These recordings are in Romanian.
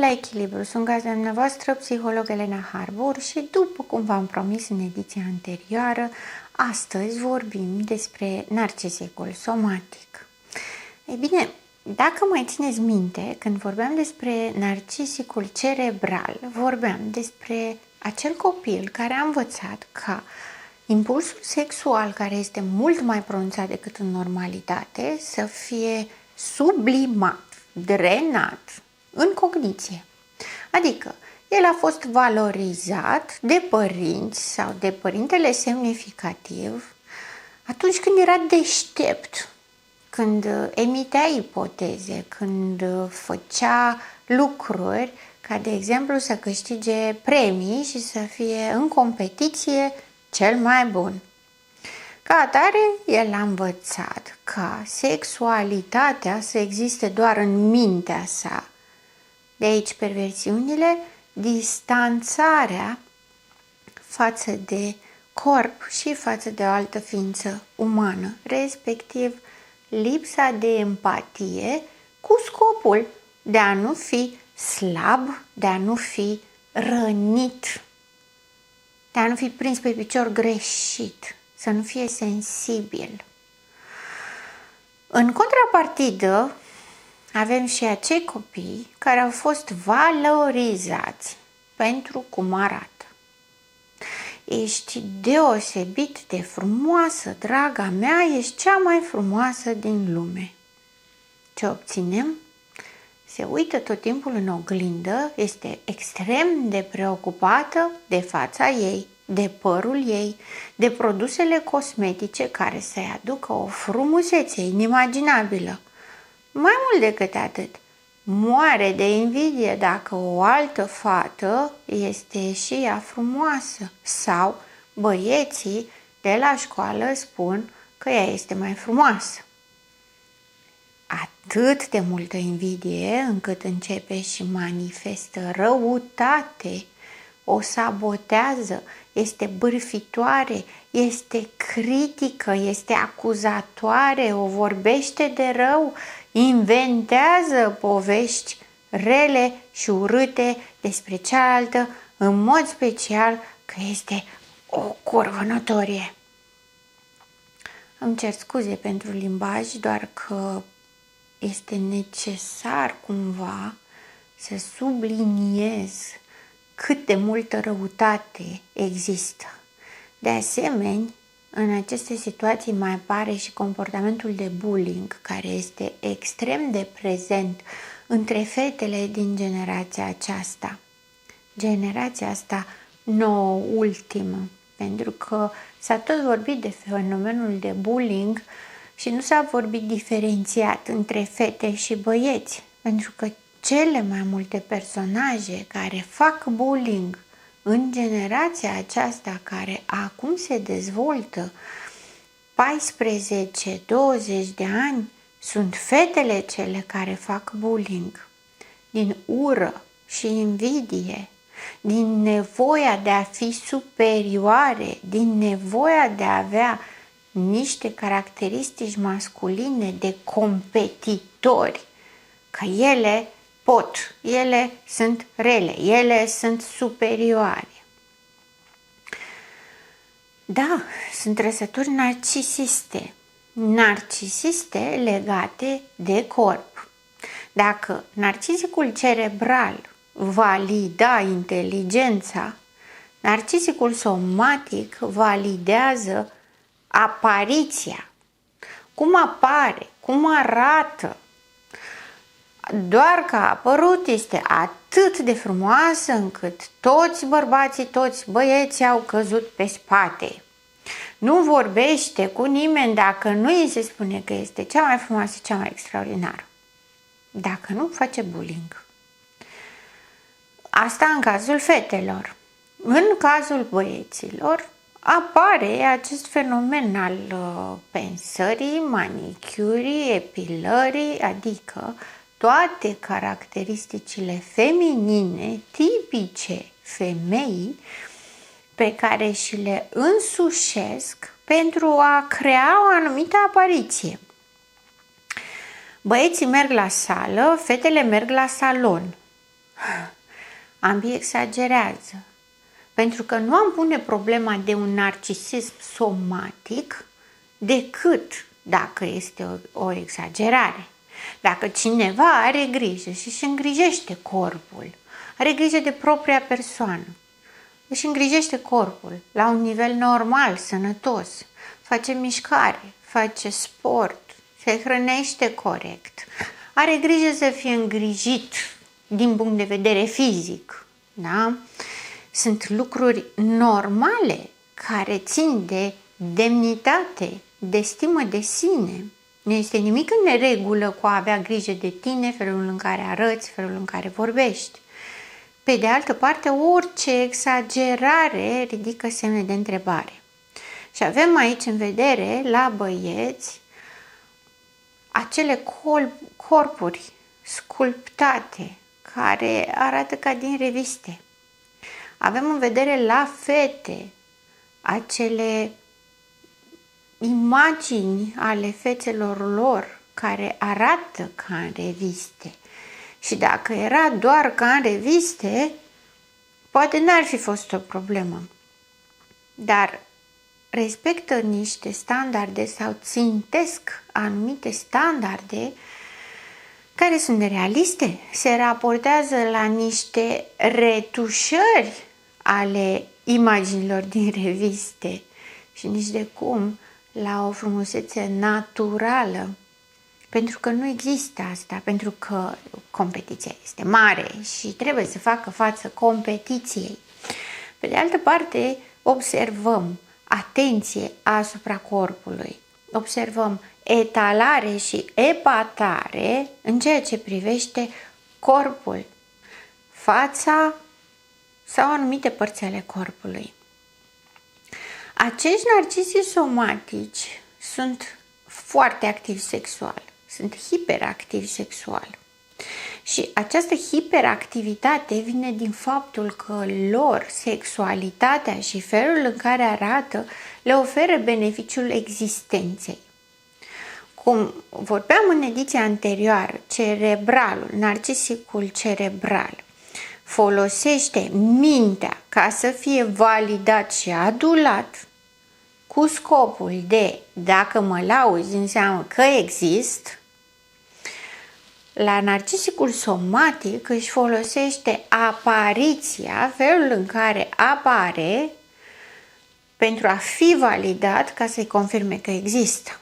la Echilibru, sunt gazda dumneavoastră, psiholog Elena Harbour și după cum v-am promis în ediția anterioară, astăzi vorbim despre narcisicul somatic. Ei bine, dacă mai țineți minte, când vorbeam despre narcisicul cerebral, vorbeam despre acel copil care a învățat ca impulsul sexual, care este mult mai pronunțat decât în normalitate, să fie sublimat, drenat în cogniție. Adică, el a fost valorizat de părinți sau de părintele semnificativ atunci când era deștept, când emitea ipoteze, când făcea lucruri ca, de exemplu, să câștige premii și să fie în competiție cel mai bun. Ca atare, el a învățat ca sexualitatea să existe doar în mintea sa. De aici perversiunile, distanțarea față de corp și față de o altă ființă umană, respectiv lipsa de empatie cu scopul de a nu fi slab, de a nu fi rănit, de a nu fi prins pe picior greșit, să nu fie sensibil. În contrapartidă, avem și acei copii care au fost valorizați pentru cum arată. Ești deosebit de frumoasă, draga mea, ești cea mai frumoasă din lume. Ce obținem? Se uită tot timpul în oglindă, este extrem de preocupată de fața ei, de părul ei, de produsele cosmetice care să-i aducă o frumusețe inimaginabilă. Mai mult decât atât, moare de invidie dacă o altă fată este și ea frumoasă sau băieții de la școală spun că ea este mai frumoasă. Atât de multă invidie încât începe și manifestă răutate, o sabotează, este bârfitoare, este critică, este acuzatoare, o vorbește de rău, inventează povești rele și urâte despre cealaltă, în mod special că este o curvă notorie. Îmi cer scuze pentru limbaj, doar că este necesar cumva să subliniez cât de multă răutate există. De asemenea, în aceste situații mai apare și comportamentul de bullying, care este extrem de prezent între fetele din generația aceasta. Generația asta nouă, ultimă, pentru că s-a tot vorbit de fenomenul de bullying și nu s-a vorbit diferențiat între fete și băieți, pentru că cele mai multe personaje care fac bullying în generația aceasta care acum se dezvoltă 14-20 de ani, sunt fetele cele care fac bullying din ură și invidie, din nevoia de a fi superioare, din nevoia de a avea niște caracteristici masculine de competitori, că ele pot, ele sunt rele, ele sunt superioare. Da, sunt trăsături narcisiste legate de corp. Dacă narcisicul cerebral valida inteligența, narcisicul somatic validează apariția. Cum apare, cum arată. Doar că a apărut este atât de frumoasă încât toți bărbații, toți băieții au căzut pe spate. Nu vorbește cu nimeni dacă nu îi se spune că este cea mai frumoasă, cea mai extraordinară. Dacă nu, face bullying. Asta în cazul fetelor. În cazul băieților apare acest fenomen al pensării, manicurii, epilării, adică toate caracteristicile feminine tipice femeii pe care și le însușesc pentru a crea o anumită apariție. Băieții merg la sală, fetele merg la salon. Ambii exagerează. Pentru că nu am pune problema de un narcisism somatic decât dacă este o exagerare. Dacă cineva are grijă și își îngrijește corpul, are grijă de propria persoană, își îngrijește corpul la un nivel normal, sănătos, face mișcare, face sport, se hrănește corect, are grijă să fie îngrijit din punct de vedere fizic, da? Sunt lucruri normale care țin de demnitate, de stimă de sine. Nu este nimic în neregulă cu a avea grijă de tine, felul în care arăți, felul în care vorbești. Pe de altă parte, orice exagerare ridică semne de întrebare. Și avem aici în vedere, la băieți, acele corpuri sculptate care arată ca din reviste. Avem în vedere la fete acele imagini ale fețelor lor care arată ca în reviste. Și dacă era doar ca în reviste, poate n-ar fi fost o problemă. Dar respectă niște standarde sau țintesc anumite standarde care sunt nerealiste, se raportează la niște retușări ale imaginilor din reviste și nici de cum la o frumusețe naturală. Pentru că nu există asta, pentru că competiția este mare și trebuie să facă față competiției. Pe de altă parte, observăm atenție asupra corpului, observăm etalare și epatare în ceea ce privește corpul, fața sau anumite părți ale corpului. Acești narcisi somatici sunt foarte activi sexual, sunt hiperactivi sexual. Și această hiperactivitate vine din faptul că lor sexualitatea și felul în care arată le oferă beneficiul existenței. Cum vorbeam în ediția anterioară, cerebralul, narcisicul cerebral, folosește mintea ca să fie validat și adulat cu scopul de, dacă mă lauzi, înseamnă că exist. La narcisicul somatic își folosește apariția, felul în care apare, pentru a fi validat ca să-i confirme că există.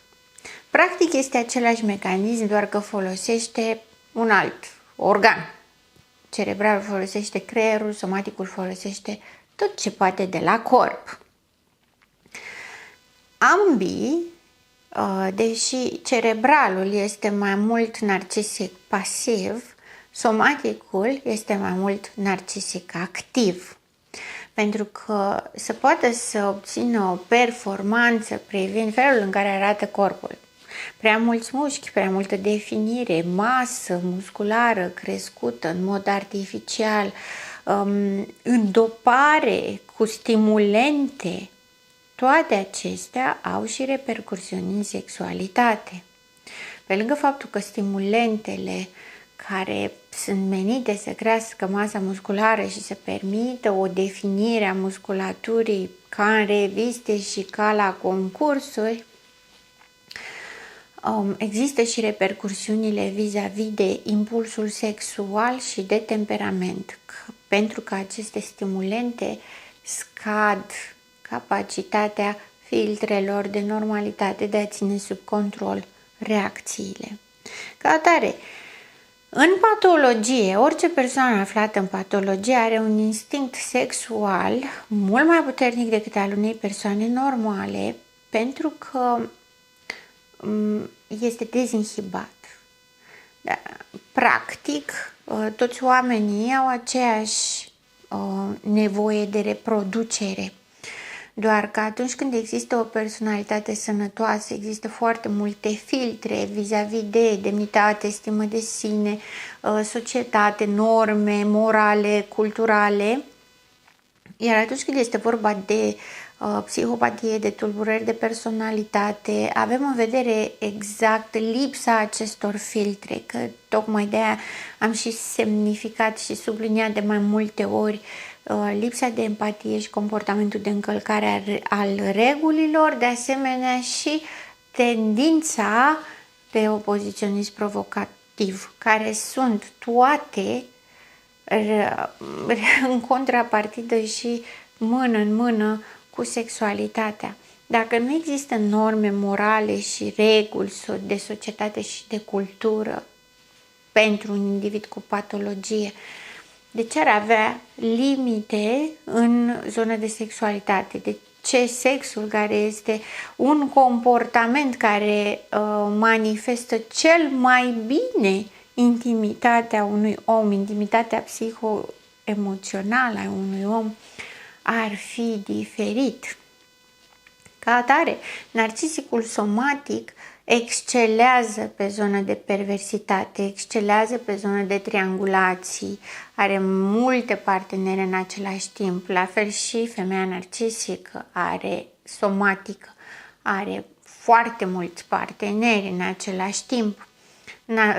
Practic este același mecanism, doar că folosește un alt organ. Cerebralul folosește creierul, somaticul folosește tot ce poate de la corp. Ambii, deși cerebralul este mai mult narcisic pasiv, somaticul este mai mult narcisic activ. Pentru că să poată să obțină o performanță privind felul în care arată corpul. Prea mulți mușchi, prea multă definire, masă musculară crescută în mod artificial, îndopare cu stimulente, toate acestea au și repercursiuni în sexualitate. Pe lângă faptul că stimulentele care sunt menite să crească masa musculară și să permită o definire a musculaturii ca în reviste și ca la concursuri, există și repercursiunile vis-a-vis de impulsul sexual și de temperament, pentru că aceste stimulente scad capacitatea filtrelor de normalitate de a ține sub control reacțiile. Ca atare, în patologie, orice persoană aflată în patologie are un instinct sexual mult mai puternic decât al unei persoane normale, pentru că este dezinhibat. Da, practic, toți oamenii au aceeași nevoie de reproducere. Doar că atunci când există o personalitate sănătoasă, există foarte multe filtre vis-a-vis de demnitate, stimă de sine, societate, norme morale, culturale. Iar atunci când este vorba de psihopatie, de tulburări de personalitate, avem în vedere exact lipsa acestor filtre, că tocmai de aia am și semnificat și subliniat de mai multe ori lipsa de empatie și comportamentul de încălcare al regulilor, de asemenea și tendința de opoziționism provocativ, care sunt toate în contrapartidă și mână în mână cu sexualitatea. Dacă nu există norme morale și reguli de societate și de cultură pentru un individ cu patologie, de ce ar avea limite în zona de sexualitate? De ce sexul, care este un comportament care manifestă cel mai bine intimitatea unui om, intimitatea psihoemoțională a unui om, ar fi diferit? Ca atare, narcisicul somatic excelează pe zona de perversitate, excelează pe zona de triangulații, are multe parteneri în același timp, la fel și femeia narcisică are somatică, are foarte mulți parteneri în același timp.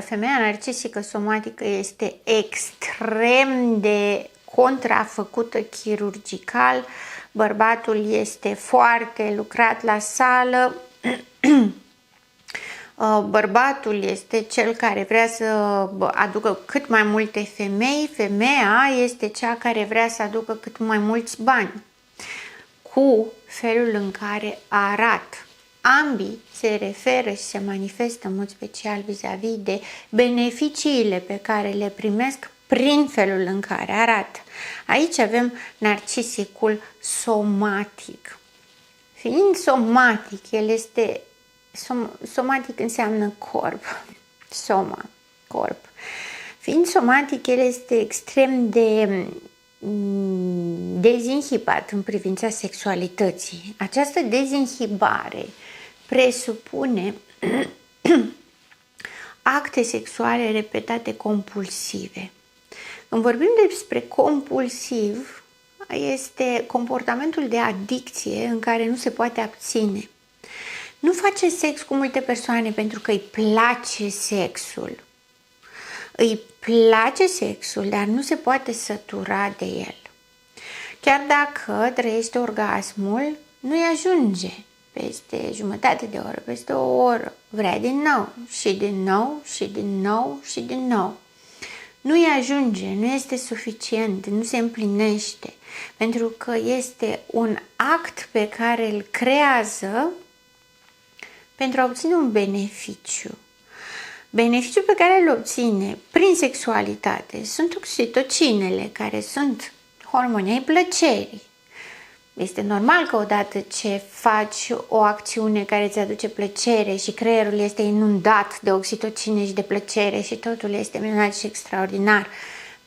Femeia narcisică somatică este extrem de contrafăcută chirurgical, bărbatul este foarte lucrat la sală, bărbatul este cel care vrea să aducă cât mai multe femei, femeia este cea care vrea să aducă cât mai mulți bani, cu felul în care arată. Ambii se referă și se manifestă în mod special vis-a-vis de beneficiile pe care le primesc prin felul în care arată. Aici avem narcisicul somatic. Fiind somatic, el este somatic înseamnă corp, soma, corp. Fiind somatic, el este extrem de dezinhibat în privința sexualității. Această dezinhibare presupune acte sexuale repetate compulsive. Când vorbim despre compulsiv, este comportamentul de adicție în care nu se poate abține. Nu face sex cu multe persoane pentru că îi place sexul. Îi place sexul, dar nu se poate sătura de el. Chiar dacă trăiește orgasmul, nu-i ajunge. Peste jumătate de oră, peste o oră, vrea din nou și din nou și din nou și din nou. Nu-i ajunge, nu este suficient, nu se împlinește, pentru că este un act pe care îl creează pentru a obține un beneficiu. Beneficiul pe care îl obține prin sexualitate sunt oxitocinele, care sunt hormonii ai plăcerii. Este normal că odată ce faci o acțiune care îți aduce plăcere și creierul este inundat de oxitocine și de plăcere și totul este minunat și extraordinar,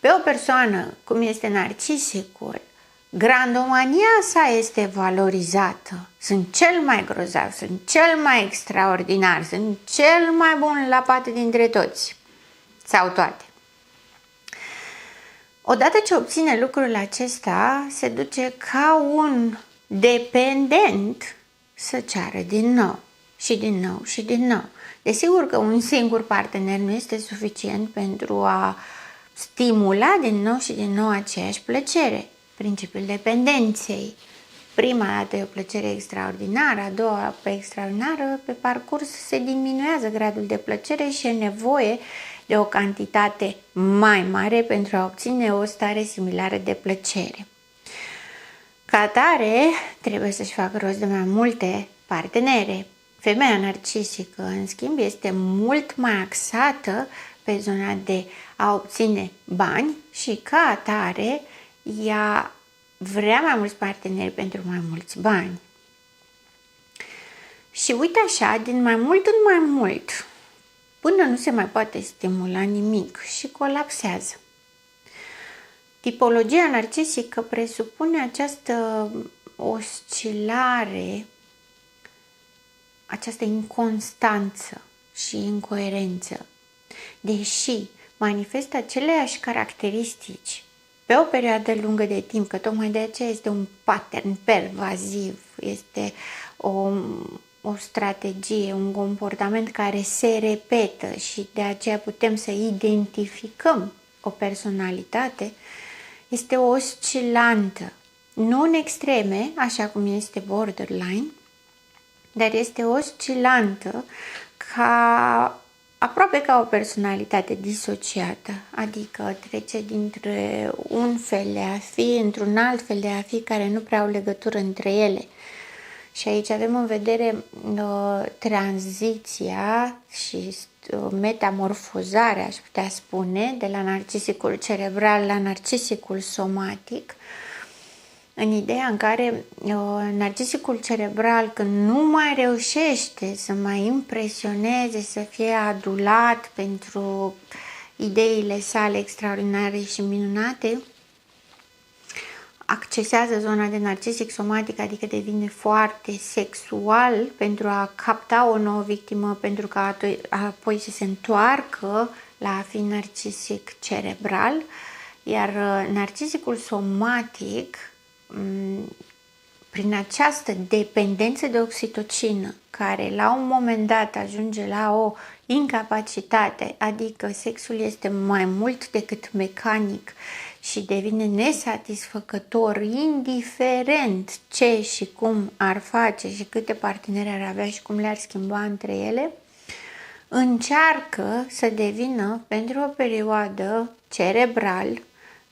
pe o persoană cum este narcisicul, grandomania sa este valorizată. Sunt cel mai grozav, sunt cel mai extraordinar, sunt cel mai bun la pate dintre toți sau toate. Odată ce obține lucrul acesta, se duce ca un dependent să ceară din nou și din nou și din nou. Desigur că un singur partener nu este suficient pentru a stimula din nou și din nou aceeași plăcere. Principiul dependenței. Prima dată e o plăcere extraordinară, a doua extraordinară, pe parcurs se diminuează gradul de plăcere și e nevoie de o cantitate mai mare pentru a obține o stare similară de plăcere. Ca atare, trebuie să-și facă rost de mai multe partenere. Femeia narcisică, în schimb, este mult mai axată pe zona de a obține bani și ca atare ea vrea mai mulți parteneri pentru mai mulți bani. Și uite așa, din mai mult în mai mult, până nu se mai poate stimula nimic și colapsează. Tipologia narcisică presupune această oscilare, această inconstanță și incoerență, deși manifestă aceleași caracteristici pe o perioadă lungă de timp, că tocmai de aceea este un pattern pervaziv este o strategie, un comportament care se repetă și de aceea putem să identificăm o personalitate, este oscilantă. Nu în extreme, așa cum este borderline, dar este oscilantă aproape ca o personalitate disociată, adică trece dintre un fel de a fi într-un alt fel de a fi care nu prea au legătură între ele. Și aici avem în vedere tranziția și metamorfozarea, aș putea spune, de la narcisicul cerebral la narcisicul somatic, în ideea în care narcisicul cerebral, când nu mai reușește să mai impresioneze, să fie adulat pentru ideile sale extraordinare și minunate, accesează zona de narcisic somatic, adică devine foarte sexual pentru a capta o nouă victimă, pentru ca apoi să se întoarcă la a fi narcisic cerebral, iar narcisicul somatic, prin această dependență de oxitocină, care la un moment dat ajunge la o incapacitate, adică sexul este mai mult decât mecanic și devine nesatisfăcător, indiferent ce și cum ar face și câte parteneri ar avea și cum le-ar schimba între ele, încearcă să devină pentru o perioadă cerebral,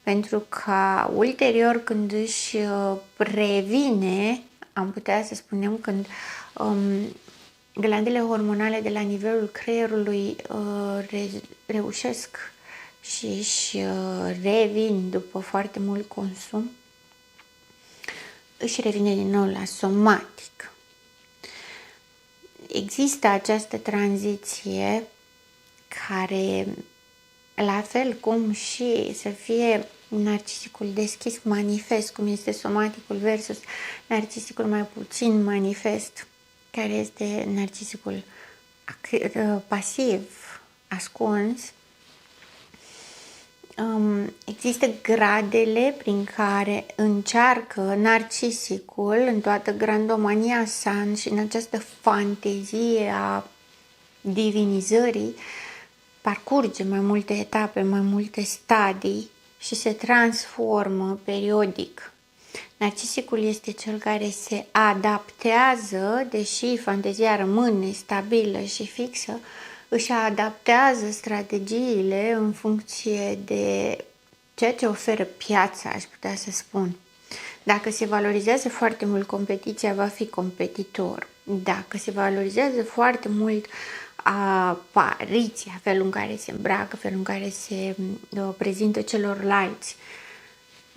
pentru ca ulterior, când își revine, am putea să spunem, când glandele hormonale de la nivelul creierului reușesc și își revin după foarte mult consum, își revine din nou la somatic. Există această tranziție care, la fel cum și să fie narcisicul deschis manifest, cum este somaticul, versus narcisicul mai puțin manifest, care este narcisicul pasiv, ascuns. Există gradele prin care încearcă narcisicul în toată grandomania sa și în această fantezie a divinizării, parcurge mai multe etape, mai multe stadii și se transformă periodic. Narcisicul este cel care se adaptează, deși fantezia rămâne stabilă și fixă, își adaptează strategiile în funcție de ceea ce oferă piața, aș putea să spun. Dacă se valorizează foarte mult competiția, va fi competitor. Dacă se valorizează foarte mult apariția, felul în care se îmbracă, felul în care se prezintă celorlalți,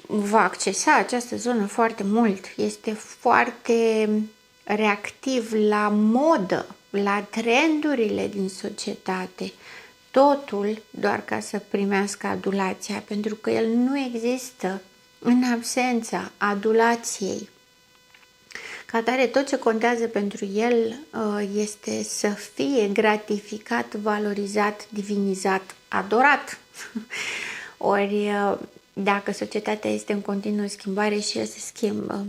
va accesa această zonă foarte mult. Este foarte reactiv la modă, la trendurile din societate. Totul doar ca să primească adulația, pentru că el nu există în absența adulației. Ca atare, tot ce contează pentru el este să fie gratificat, valorizat, divinizat, adorat. Ori, dacă societatea este în continuă schimbare și ea se schimbă,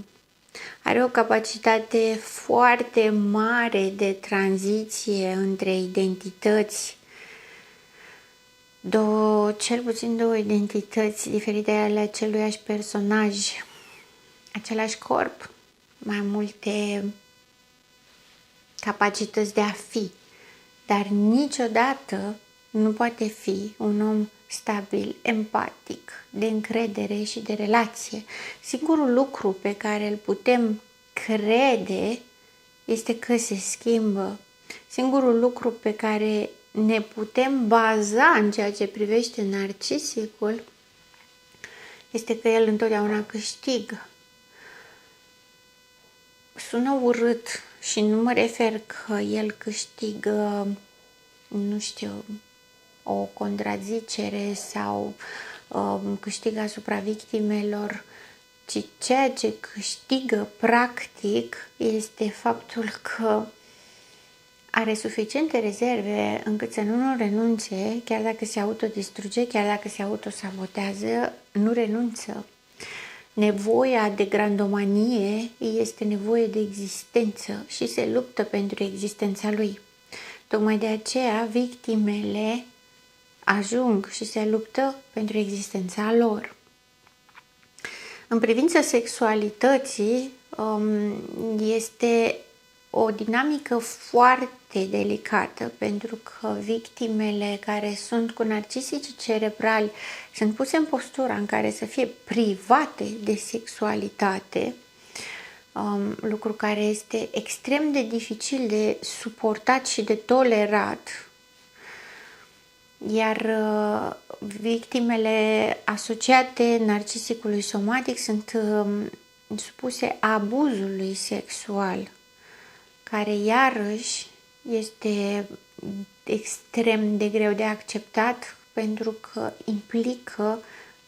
are o capacitate foarte mare de tranziție între identități, cel puțin două identități diferite ale aceluiași personaj, același corp, mai multe capacități de a fi, dar niciodată nu poate fi un om stabil, empatic, de încredere și de relație. Singurul lucru pe care îl putem crede este că se schimbă. Singurul lucru pe care ne putem baza în ceea ce privește narcisicul este că el întotdeauna câștigă. Sună urât și nu mă refer că el câștigă, nu știu, o contrazicere sau câștigă asupra victimelor, ci ceea ce câștigă practic este faptul că are suficiente rezerve încât să nu renunțe, chiar dacă se autodistruge, chiar dacă se autosabotează, nu renunță. nevoia de grandomanie este nevoie de existență și se luptă pentru existența lui. Tocmai de aceea victimele ajung și se luptă pentru existența lor. În privința sexualității, este o dinamică foarte delicată, pentru că victimele care sunt cu narcisici cerebrali sunt puse în postura în care să fie private de sexualitate, lucru care este extrem de dificil de suportat și de tolerat. Iar victimele asociate narcisicului somatic sunt supuse abuzului sexual, care iarăși este extrem de greu de acceptat, pentru că implică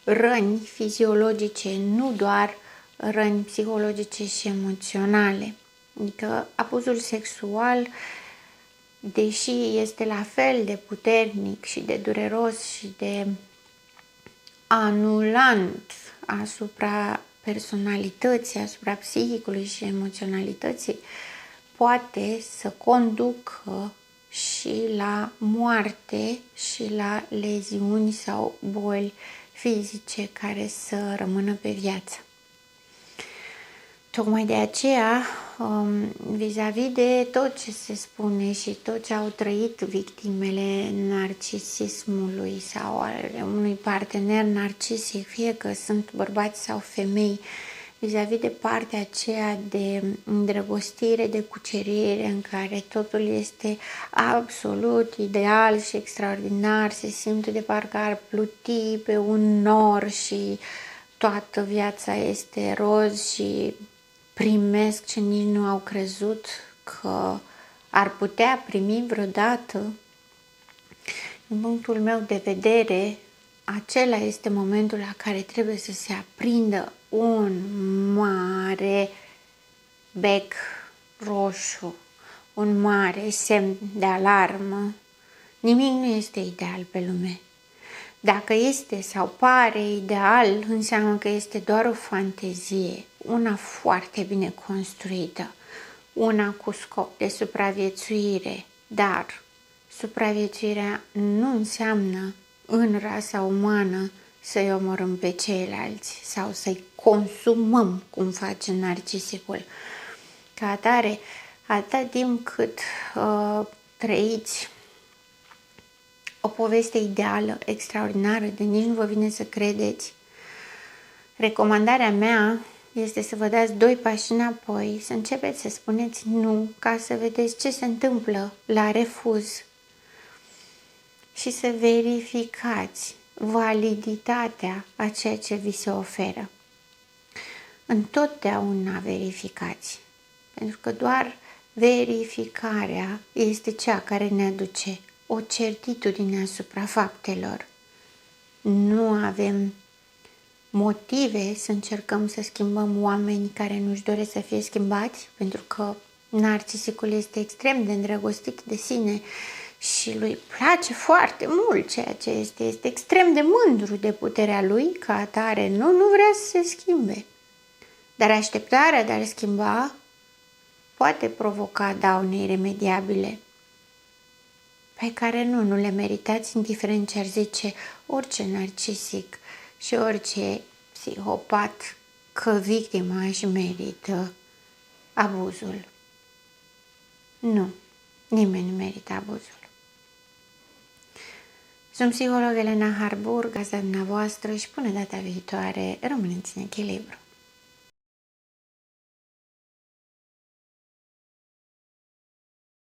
răni fiziologice, nu doar răni psihologice și emoționale. Adică abuzul sexual, deși este la fel de puternic și de dureros și de anulant asupra personalității, asupra psihicului și emoționalității, poate să conducă și la moarte și la leziuni sau boli fizice care să rămână pe viață. Tocmai de aceea, vis-a-vis de tot ce se spune și tot ce au trăit victimele narcisismului sau al unui partener narcisic, fie că sunt bărbați sau femei, vis-a-vis de partea aceea de îndrăgostire, de cucerire, în care totul este absolut ideal și extraordinar, se simte de parcă ar pluti pe un nor și toată viața este roz și primesc ce nici nu au crezut că ar putea primi vreodată. Din punctul meu de vedere, acela este momentul la care trebuie să se aprindă un mare bec roșu, un mare semn de alarmă. Nimic nu este ideal pe lume. Dacă este sau pare ideal, înseamnă că este doar o fantezie, una foarte bine construită, una cu scop de supraviețuire, dar supraviețuirea nu înseamnă în rasa umană să-i omorâm pe ceilalți sau să-i consumăm cum face narcisicul. Ca atare, atâta timp cât trăiți o poveste ideală, extraordinară, de nici nu vă vine să credeți, recomandarea mea este să vă dați 2 pași înapoi, să începeți să spuneți nu, ca să vedeți ce se întâmplă la refuz și să verificați validitatea a ceea ce vi se oferă. Întotdeauna verificați, pentru că doar verificarea este cea care ne aduce o certitudine asupra faptelor. Nu avem motive să încercăm să schimbăm oameni care nu-și doresc să fie schimbați, pentru că narcisicul este extrem de îndrăgostit de sine și lui place foarte mult ceea ce este extrem de mândru de puterea lui, ca atare nu vrea să se schimbe. Dar așteptarea de a-l schimba poate provoca daune iremediabile pe care nu le meritați, indiferent ce ar zice orice narcisic și orice psihopat, că victima își merită abuzul. Nu, nimeni nu merită abuzul. Sunt psiholog Elena Harburg, gazda dumneavoastră, și până data viitoare, rămâneți în echilibru.